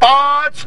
5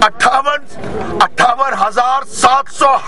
58,700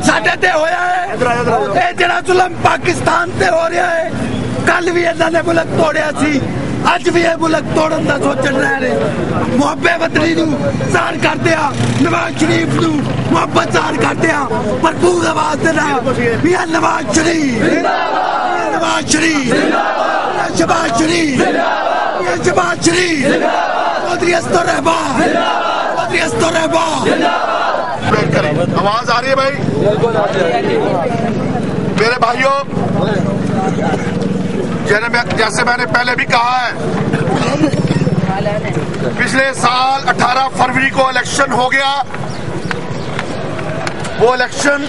साढ़े ते होया है जरा जुल्म पाकिस्तान ते हो रहा है। कल भी इन्हों ने मुल्क तोड़िया सी, अज भी ये मुल्क तोड़न का सोचन रहे हैं। मुहब्बे वतनी नूं ज़ाहिर करते हैं, नवाज शरीफ नूं मुहब्बत ज़ाहिर करते हैं, भरपूर आवाज़ देना मियां नवाज शरीफ, नवाज शरीफ, शहबाज शरीफ, शहबाज शरीफ, चौधरी अस्तर रहमान, चौधरी अस्तर रहमान। आवाज आ रही है भाई? मेरे भाइयों, जैसे मैंने पहले भी कहा है, पिछले साल 18 फरवरी को इलेक्शन हो गया। वो इलेक्शन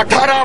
18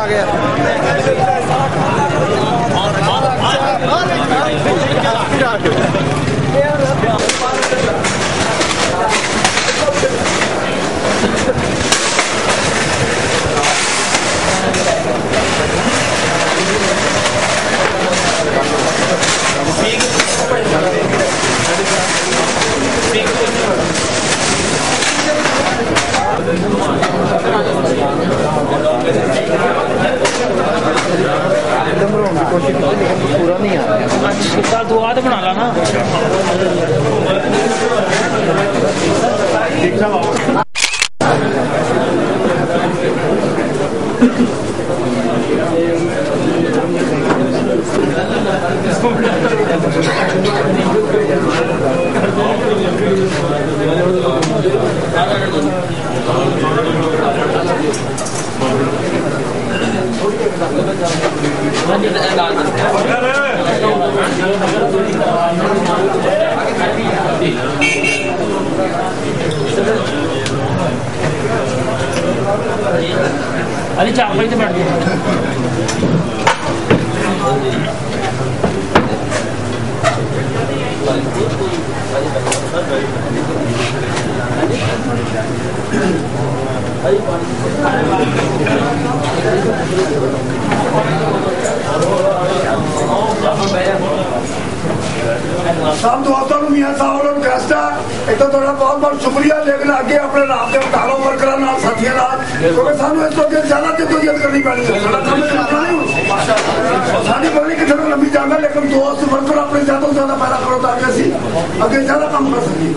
आ पूरा नहीं आ रहा दुआ तो बना ला ना अरे 4 बजे बैठ गए सब दोस्तों मियाँ साहब और रिक्वेस्ट है एक तो थोड़ा बहुत बहुत शुक्रिया लेकिन आगे अपने रात के उतारो वर्कर साथियों क्योंकि सानू इस वक्त ज्यादा जद्दोजहद करनी पैनी है साड़ी बड़ी किसी लंबी जाना लेकिन दोस्त वर्कर अपने ज्यादा से ज्यादा पैदा करो ताकि असी अगे ज्यादा काम कर सकें